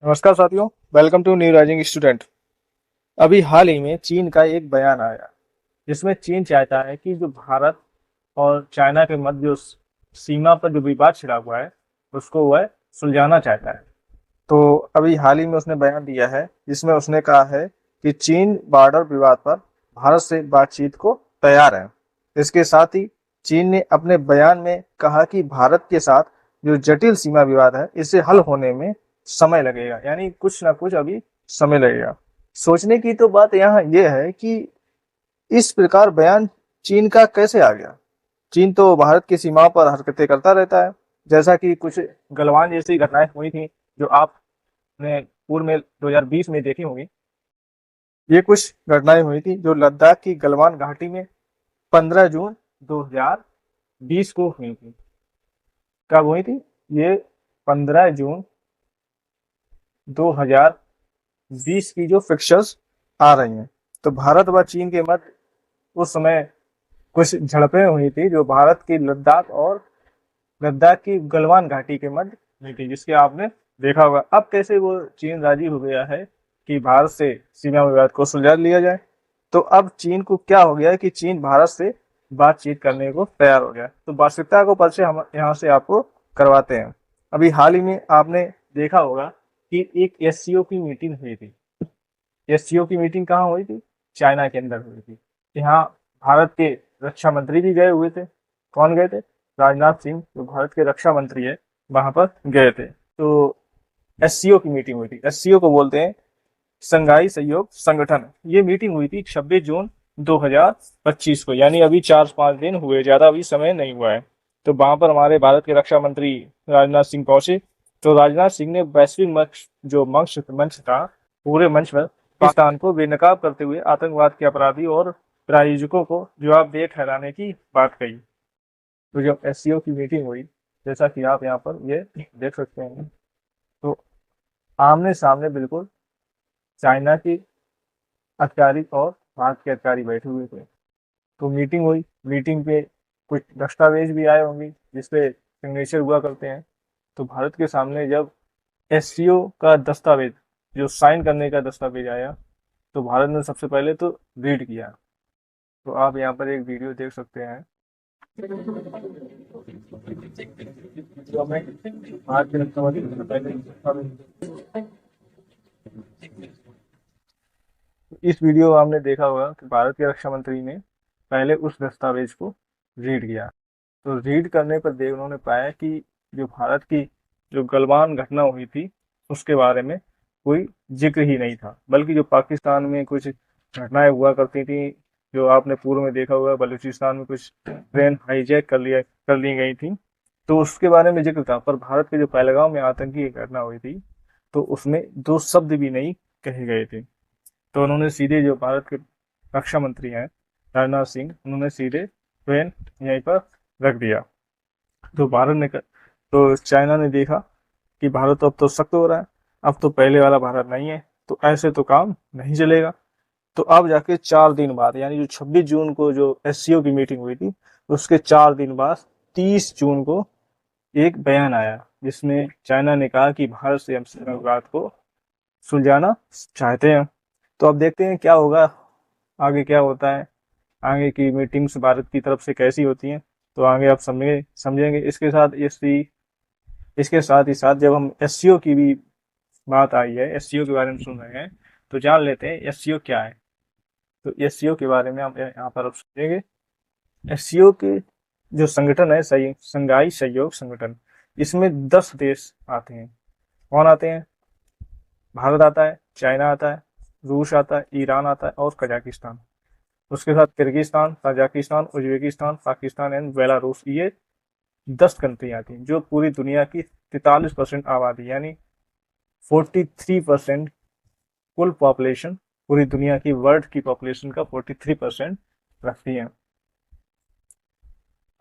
नमस्कार साथियों, welcome to New Rising Student. अभी हाल ही में चीन का एक बयान आया जिसमें चीन चाहता है कि जो भारत और चाइना के मध्य जो सीमा पर जो विवाद छिड़ा हुआ है उसको वह सुलझाना चाहता है। तो अभी हाल ही में उसने बयान दिया है जिसमें उसने कहा है कि चीन बॉर्डर विवाद पर भारत से बातचीत को तैयार है। इसके साथ ही चीन ने अपने बयान में कहा कि भारत के साथ जो जटिल सीमा विवाद है इसे हल होने में समय लगेगा, यानी कुछ ना कुछ अभी समय लगेगा। सोचने की तो बात यहाँ यह है कि इस प्रकार बयान चीन का कैसे आ गया। चीन तो भारत की सीमाओं पर हरकतें करता रहता है, जैसा कि कुछ गलवान जैसी घटनाएं हुई थी जो आपने पूर्व में 2020 में देखी होंगी। ये कुछ घटनाएं हुई थी जो लद्दाख की गलवान घाटी में 15 जून 2020 को हुई थी। कब हुई थी ये? 15 जून 2020 की जो फिक्चर्स आ रही हैं। तो भारत व चीन के मध्य उस समय कुछ झड़पें हुई थी जो भारत की लद्दाख की गलवान घाटी के मध्य हुई थी, जिसके आपने देखा होगा। अब कैसे वो चीन राजी हो गया है कि भारत से सीमा विवाद को सुलझा लिया जाए। तो अब चीन को क्या हो गया है कि चीन भारत से बातचीत करने को तैयार हो गया। तो वास्तविकता को परिचय हम यहाँ से आपको करवाते हैं। अभी हाल ही में आपने देखा होगा कि एक एससीओ की मीटिंग हुई थी। एससीओ की मीटिंग कहाँ हुई थी? चाइना के अंदर हुई थी। यहाँ भारत के रक्षा मंत्री भी गए हुए थे। कौन गए थे? राजनाथ सिंह, जो भारत के रक्षा मंत्री है, वहां पर गए थे। तो एससीओ की मीटिंग हुई थी। एससीओ को बोलते हैं संघाई सहयोग संगठन। ये मीटिंग हुई थी 26 जून 2025 को, यानी अभी 4-5 दिन हुए, ज्यादा अभी समय नहीं हुआ है। तो वहां पर हमारे भारत के रक्षा मंत्री राजनाथ सिंह पहुंचे। तो राजनाथ सिंह ने वैश्विक मंच, जो मंच था, पूरे मंच पर पाकिस्तान को बेनकाब करते हुए आतंकवाद के अपराधी और प्रायोजकों को जवाबदेह ठहराने की बात कही। तो जब एससीओ की मीटिंग हुई, जैसा कि आप यहाँ पर ये देख सकते हैं, तो आमने सामने बिल्कुल चाइना के अधिकारी और भारत के अधिकारी बैठे हुए थे। तो मीटिंग हुई। मीटिंग पे कुछ दस्तावेज भी आए होंगे जिसपे सिग्नेचर हुआ करते हैं। तो भारत के सामने जब एससीओ का दस्तावेज, जो साइन करने का दस्तावेज आया, तो भारत ने सबसे पहले तो रीड किया। तो आप यहाँ पर एक वीडियो देख सकते हैं जो हमें भारत के रक्षा मंत्री ने पहले। इस वीडियो में आपने देखा होगा कि भारत के रक्षा मंत्री ने पहले उस दस्तावेज को रीड किया। तो रीड करने पर देख उन्होंने पाया कि जो भारत की जो गलवान घटना हुई थी उसके बारे में कोई जिक्र ही नहीं था, बल्कि जो पाकिस्तान में कुछ घटनाएं हुआ करती थी, जो आपने पूर्व में देखा हुआ, बलूचिस्तान में कुछ ट्रेन हाईजैक कर ली गई थी, तो उसके बारे में जिक्र था। पर भारत के जो पहलगाम में आतंकी घटना हुई थी तो उसमें दो शब्द भी नहीं कहे गए थे। तो उन्होंने सीधे, जो भारत के रक्षा मंत्री हैं राजनाथ सिंह, उन्होंने सीधे ट्रेन यहीं पर रख दिया। तो तो चाइना ने देखा कि भारत तो अब तो सख्त हो रहा है, अब तो पहले वाला भारत नहीं है, तो ऐसे तो काम नहीं चलेगा। तो अब जाके 4 दिन बाद, यानी जो 26 जून को जो एससीओ की मीटिंग हुई थी, उसके 4 दिन बाद 30 जून को एक बयान आया जिसमें चाइना ने कहा कि भारत से हम विवाद को सुलझाना चाहते हैं। तो अब देखते हैं क्या होगा, आगे क्या होता है, आगे की मीटिंग्स भारत की तरफ से कैसी होती हैं, तो आगे आप समझेंगे। इसके साथ ही साथ जब हम एससीओ की भी बात आई है, एससीओ के बारे में सुन रहे हैं, तो जान लेते हैं एससीओ क्या है। तो एससीओ के बारे में हम यहाँ पर अब समझेंगे। एससीओ के जो संगठन है, संघाई सहयोग संगठन, इसमें 10 देश आते हैं। कौन आते हैं? भारत आता है, चाइना आता है, रूस आता है, ईरान आता है और कजाकिस्तान। उसके साथ Kyrgyzstan, Tajikistan, Uzbekistan, Pakistan and Belarus. ये 10 कंट्री आती हैं जो पूरी दुनिया की 43% आबादी, यानी 43% कुल पॉपुलेशन, पूरी दुनिया की वर्ल्ड की पॉपुलेशन का 43% रखती है।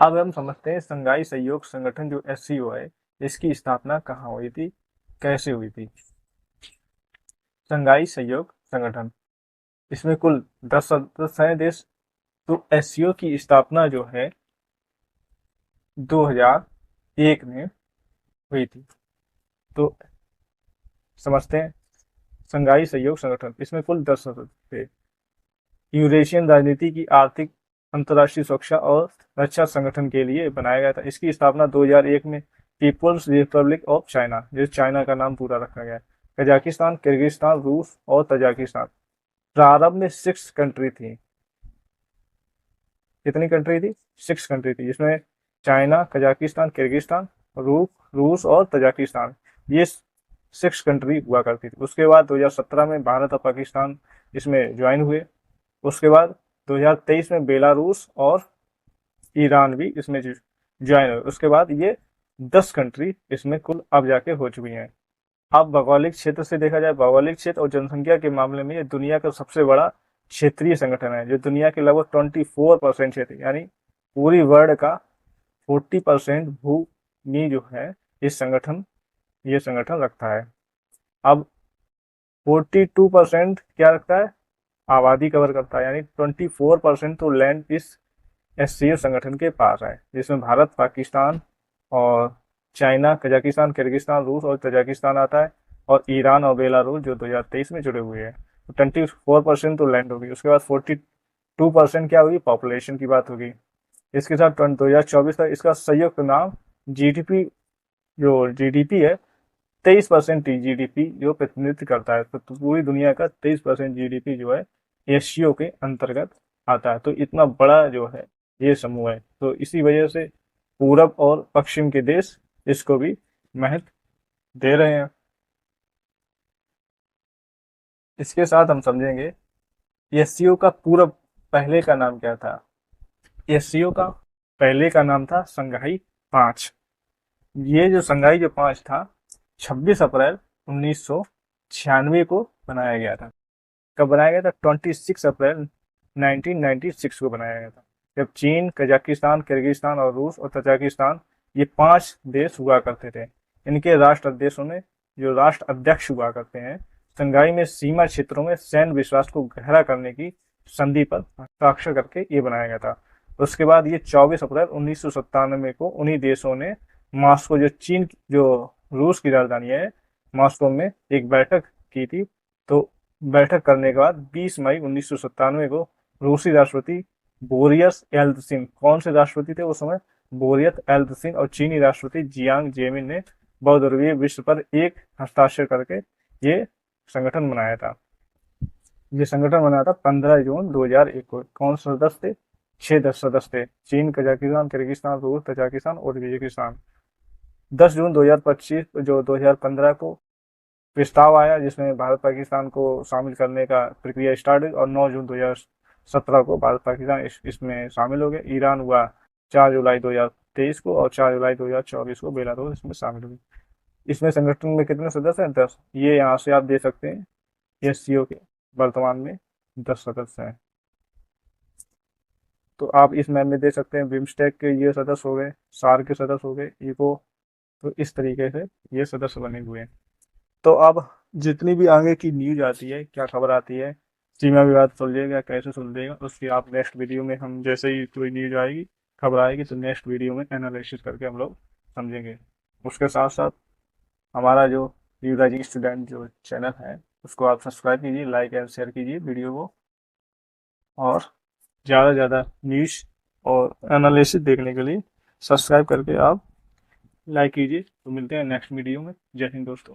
अब हम समझते हैं संघाई सहयोग संगठन जो एससीओ है, इसकी स्थापना कहाँ हुई थी, कैसे हुई थी। संघाई सहयोग संगठन, इसमें कुल 10 सदस्य हैं देश। तो एससीओ की स्थापना जो है 2001 में हुई थी। तो समझते हैं। संघाई सहयोग संगठन, इसमें कुल 10 सदस्य थे। यूरेशियन राजनीति की आर्थिक अंतर्राष्ट्रीय सुरक्षा और रक्षा संगठन के लिए बनाया गया था। इसकी स्थापना 2001 में पीपुल्स रिपब्लिक ऑफ चाइना, जिस चाइना का नाम पूरा रखा गया है, कजाकिस्तान, किर्गिस्तान, रूस और तजाकिस्तान। प्रारंभ में 6 कंट्री थी। कितनी कंट्री थी? 6 कंट्री थी, जिसमें चाइना, कजाकिस्तान, किर्गिस्तान, रूस और तजाकिस्तान, ये 6 कंट्री हुआ करती थी। उसके बाद 2017 में भारत और पाकिस्तान इसमें ज्वाइन हुए। उसके बाद 2023 में बेलारूस और ईरान भी इसमें ज्वाइन हुए। उसके बाद ये 10 कंट्री इसमें कुल अब जाके हो चुकी हैं। अब भौगोलिक क्षेत्र से देखा जाए, भौगोलिक क्षेत्र और जनसंख्या के मामले में ये दुनिया का सबसे बड़ा क्षेत्रीय संगठन है, जो दुनिया के लगभग 24% क्षेत्र, यानी पूरी वर्ल्ड का 40% भूमि जो है ये संगठन रखता है। अब 42% क्या रखता है? आबादी कवर करता है, यानी 24% तो लैंड इस एससीओ संगठन के पास है, जिसमें भारत, पाकिस्तान और चाइना, कजाकिस्तान, किर्गिस्तान, रूस और तजाकिस्तान आता है, और ईरान और बेलारूस जो 2023 में जुड़े हुए हैं। तो 24% तो लैंड होगी। उसके बाद 42% क्या होगी? पॉपुलेशन की बात होगी। इसके साथ 2024 तक इसका संयुक्त नाम जीडीपी, जो जीडीपी है, 23% जीडीपी जो प्रतिनिधित्व करता है। तो पूरी दुनिया का 23% जीडीपी जो है एशियो के अंतर्गत आता है। तो इतना बड़ा जो है ये समूह है। तो इसी वजह से पूरब और पश्चिम के देश इसको भी महत्व दे रहे हैं। इसके साथ हम समझेंगे एससीओ का पूरब पहले का नाम क्या था। एससीओ का पहले का नाम था संघाई 5। ये जो संघाई जो 5 था, 26 अप्रैल 1996 को बनाया गया था। कब बनाया गया था? 26 अप्रैल 1996 को बनाया गया था, जब चीन, कजाकिस्तान, किर्गिस्तान और रूस और तजाकिस्तान, ये 5 देश हुआ करते थे। इनके राष्ट्र अध्यक्षों ने, जो राष्ट्र अध्यक्ष हुआ करते हैं, संघाई में सीमा क्षेत्रों में सैन्य विश्वास को गहरा करने की संधि पर हस्ताक्षर करके ये बनाया गया था। उसके बाद ये 24 अप्रैल 1997 को उन्हीं देशों ने मॉस्को, जो चीन, जो रूस की राजधानी है, मॉस्को में एक बैठक की थी। तो बैठक करने के बाद 20 मई 1997 को रूसी राष्ट्रपति बोरिस एल्त्सिन, कौन से राष्ट्रपति थे उस समय? बोरिस एल्त्सिन, और चीनी राष्ट्रपति जियांग जेमिन ने बहुध्रुवीय विश्व पर एक हस्ताक्षर करके ये संगठन बनाया था। ये संगठन बना था 15 जून 2001 को। कौन से सदस्य थे? 6 सदस्य थे, चीन, कजाकिस्तान, किर्गिस्तान, रूस, तजाकिस्तान और उज्बेकिस्तान। 10 जून 2025 जो 2015 को प्रस्ताव आया, जिसमें भारत पाकिस्तान को शामिल करने का प्रक्रिया स्टार्ट हुई, और 9 जून 2017 को भारत पाकिस्तान इसमें शामिल हो गए। ईरान हुआ 4 जुलाई 2023 को, और 4 जुलाई 2024 को बेलारूस इसमें शामिल हुई। इसमें संगठन में कितने सदस्य हैं? 10। ये यहाँ से आप दे सकते हैं, एससीओ के वर्तमान में 10 सदस्य हैं। तो आप इस मैप में दे सकते हैं, बिम्स्टेक के ये सदस्य हो गए, सार्क के सदस्य हो गए, इको। तो इस तरीके से ये सदस्य बने हुए हैं। तो अब जितनी भी आगे की न्यूज आती है, क्या खबर आती है, सीमा विवाद सुलझेगा, कैसे सुलझेगा, उसकी आप नेक्स्ट वीडियो में, हम जैसे ही कोई न्यूज आएगी, खबर आएगी, तो नेक्स्ट वीडियो में एनालिसिस करके हम लोग समझेंगे। उसके साथ साथ हमारा जो युवराजी स्टूडेंट जो चैनल है, उसको आप सब्सक्राइब कीजिए, लाइक एंड शेयर कीजिए वीडियो को, और ज़्यादा से ज़्यादा न्यूज और एनालिसिस देखने के लिए सब्सक्राइब करके आप लाइक कीजिए। तो मिलते हैं नेक्स्ट वीडियो में। जय हिंद दोस्तों।